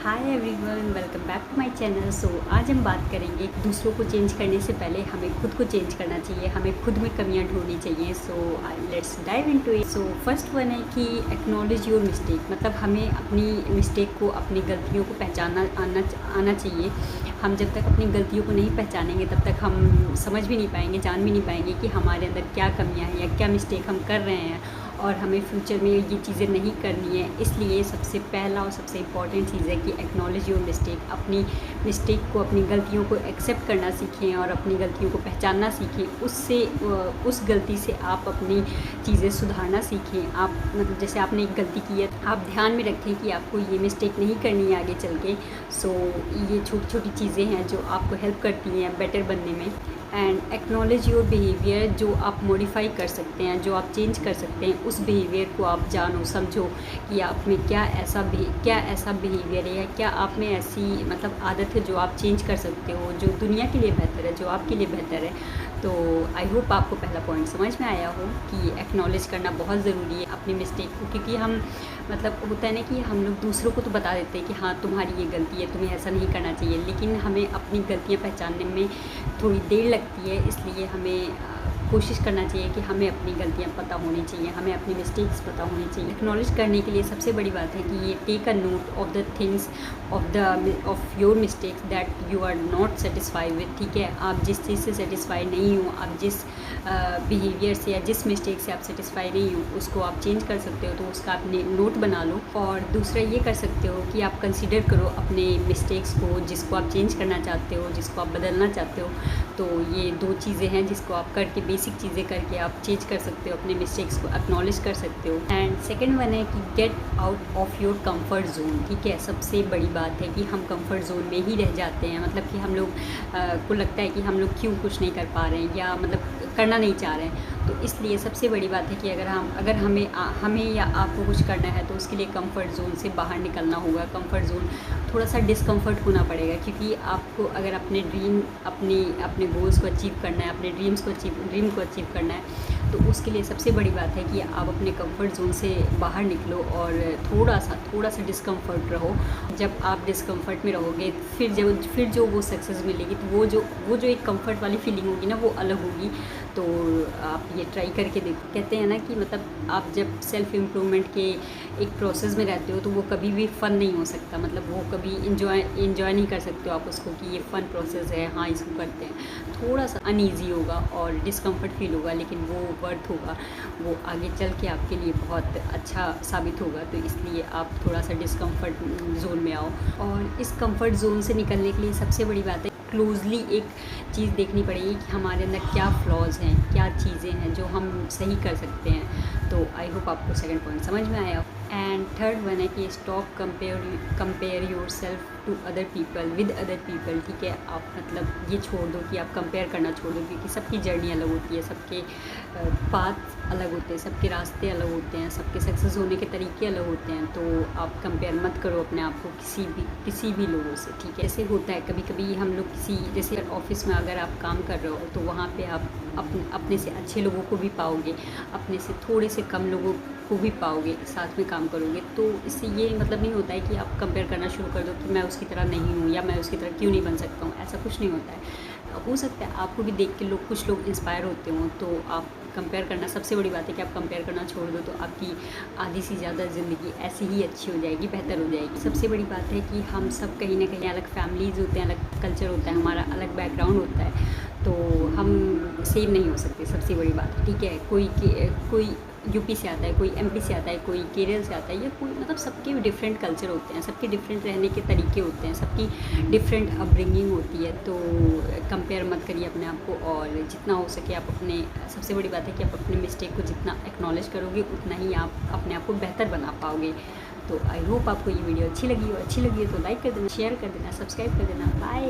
Hi everyone, welcome back to my channel. So आज हम बात करेंगे दूसरों को चेंज करने से पहले हमें खुद को चेंज करना चाहिए, हमें खुद में कमियां ढूंढनी चाहिए। So let's dive into it. So first one है कि एक्नॉलेज योर मिस्टेक, मतलब हमें अपनी मिस्टेक को, अपनी गलतियों को पहचानना आना चाहिए। हम जब तक अपनी गलतियों को नहीं पहचानेंगे तब तक हम समझ भी नहीं पाएंगे, जान भी नहीं पाएंगे कि हमारे अंदर क्या कमियां हैं या क्या मिस्टेक हम कर रहे हैं और हमें फ्यूचर में ये चीज़ें नहीं करनी है। इसलिए सबसे पहला और सबसे इम्पॉर्टेंट चीज़ है कि एक्नॉलेज योर मिस्टेक। अपनी मिस्टेक को, अपनी गलतियों को एक्सेप्ट करना सीखें और अपनी गलतियों को पहचानना सीखें। उससे उस गलती से आप अपनी चीज़ें सुधारना सीखें। आप मतलब जैसे आपने एक गलती की है, आप ध्यान में रखें कि आपको ये मिस्टेक नहीं करनी है आगे चल के। सो ये छोटी छोटी चीज़ें हैं जो आपको हेल्प करती हैं बेटर बनने में। एंड एक्नॉलेज योर बिहेवियर, जो आप मॉडिफाई कर सकते हैं, जो आप चेंज कर सकते हैं, उस बिहेवियर को आप जानो, समझो कि आप में क्या ऐसा बिहेवियर है, क्या आप में ऐसी मतलब आदत है जो आप चेंज कर सकते हो, जो दुनिया के लिए बेहतर है, जो आपके लिए बेहतर है। तो आई होप आपको पहला पॉइंट समझ में आया हो कि एक्नॉलेज करना बहुत ज़रूरी है अपनी मिस्टेक को। क्योंकि हम मतलब होता है ना कि हम लोग दूसरों को तो बता देते हैं कि हाँ तुम्हारी ये गलती है, तुम्हें ऐसा नहीं करना चाहिए, लेकिन हमें अपनी गलतियाँ पहचानने में थोड़ी देर लगती है। इसलिए हमें कोशिश करना चाहिए कि हमें अपनी गलतियाँ पता होनी चाहिए, हमें अपनी मिस्टेक्स पता होनी चाहिए। एक्नॉलेज करने के लिए सबसे बड़ी बात है कि ये take a note of the things of your mistakes that you are not satisfy with. ठीक है, आप जिस चीज़ से सेटिस्फाई नहीं हो, आप जिस बिहेवियर से या जिस मिस्टेक से आप सेटिस्फाई नहीं हो, उसको आप चेंज कर सकते हो। तो उसका आप नोट बना लो। और दूसरा ये कर सकते हो कि आप कंसिडर करो अपने मिस्टेक्स को, जिसको आप चेंज करना चाहते हो, जिसको आप बदलना चाहते हो। तो ये दो चीज़ें हैं जिसको आप करके, बेसिक चीज़ें करके आप चेंज कर सकते हो, अपने मिस्टेक्स को एक्नॉलेज कर सकते हो। एंड सेकंड वन है कि get out of your comfort zone. ठीक है, सबसे बड़ी बात है कि हम कंफर्ट जोन में ही रह जाते हैं। मतलब कि हम लोग को लगता है कि हम लोग क्यों कुछ नहीं कर पा रहे हैं या मतलब करना नहीं चाह रहे हैं। तो इसलिए सबसे बड़ी बात है कि अगर हमें या आपको कुछ करना है तो उसके लिए कंफर्ट जोन से बाहर निकलना होगा। कंफर्ट जोन थोड़ा सा डिस्कम्फर्ट होना पड़ेगा, क्योंकि आपको अगर अपने अपने गोल्स को अचीव करना है, अपने ड्रीम को अचीव करना है, तो उसके लिए सबसे बड़ी बात है कि आप अपने कंफर्ट जोन से बाहर निकलो और थोड़ा सा डिस्कम्फर्ट रहो। जब आप डिस्कम्फर्ट में रहोगे फिर जो वो सक्सेस मिलेगी, तो वो जो एक कंफर्ट वाली फीलिंग होगी ना, वो अलग होगी। तो आप ये ट्राई करके देखो। कहते हैं ना कि मतलब आप जब सेल्फ इम्प्रूवमेंट के एक प्रोसेस में रहते हो तो वो कभी भी फ़न नहीं हो सकता। मतलब वो कभी इंजॉय नहीं कर सकते हो आप उसको कि ये फ़न प्रोसेस है, हाँ इसको करते हैं। थोड़ा सा अनईजी होगा और डिस्कम्फर्ट फील होगा, लेकिन वो वर्थ होगा, वो आगे चल के आपके लिए बहुत अच्छा साबित होगा। तो इसलिए आप थोड़ा सा डिस्कम्फर्ट जोन में आओ। और इस कंफर्ट जोन से निकलने के लिए सबसे बड़ी बात है क्लोजली एक चीज़ देखनी पड़ेगी कि हमारे अंदर क्या फ्लॉज हैं, क्या चीज़ें हैं जो हम सही कर सकते हैं। तो आई होप आपको सेकंड पॉइंट समझ में आया। एंड थर्ड वन है कि stop compare yourself to other people with other people. ठीक है, आप मतलब ये छोड़ दो कि आप कंपेयर करना छोड़ दो, क्योंकि सबकी जर्नी अलग होती है, सबके पाथ अलग होते हैं, सबके रास्ते अलग होते हैं, सबके सक्सेस होने के तरीके अलग होते हैं। तो आप कंपेयर मत करो अपने आप को किसी भी लोगों से। ठीक है, ऐसे होता है कभी कभी हम लोग जैसे ऑफिस में अगर आप काम कर रहे हो तो वहाँ पे आप अपने से अच्छे लोगों को भी पाओगे, अपने से थोड़े से कम लोगों को भी पाओगे, साथ में काम करोगे। तो इससे ये मतलब नहीं होता है कि आप कंपेयर करना शुरू कर दो कि मैं उसकी तरह नहीं हूँ या मैं उसकी तरह क्यों नहीं बन सकता हूँ। ऐसा कुछ नहीं होता है। हो सकता है आपको भी देख के कुछ लोग इंस्पायर होते हों, तो आप कंपेयर करना, सबसे बड़ी बात है कि आप कंपेयर करना छोड़ दो, तो आपकी आधी से ज़्यादा ज़िंदगी ऐसे ही अच्छी हो जाएगी, बेहतर हो जाएगी। सबसे बड़ी बात है कि हम सब कहीं ना कहीं अलग फैमिलीज़ होते हैं, अलग कल्चर होता है, हमारा अलग बैकग्राउंड होता है, तो हम सेम नहीं हो सकते। सबसे बड़ी बात, ठीक है, कोई यूपी से आता है, कोई एमपी से आता है, कोई केरल से आता है, या कोई मतलब सबके डिफरेंट कल्चर होते हैं, सबके डिफरेंट रहने के तरीके होते हैं, सबकी डिफरेंट अपब्रिंगिंग होती है। तो कंपेयर मत करिए अपने आप को, और जितना हो सके आप सबसे बड़ी बात है कि आप अपने मिस्टेक को जितना एक्नॉलेज करोगे उतना ही आप अपने आप को बेहतर बना पाओगे। तो आई होप आपको ये वीडियो अच्छी लगी हो तो लाइक कर देना, शेयर कर देना, सब्सक्राइब कर देना। बाय।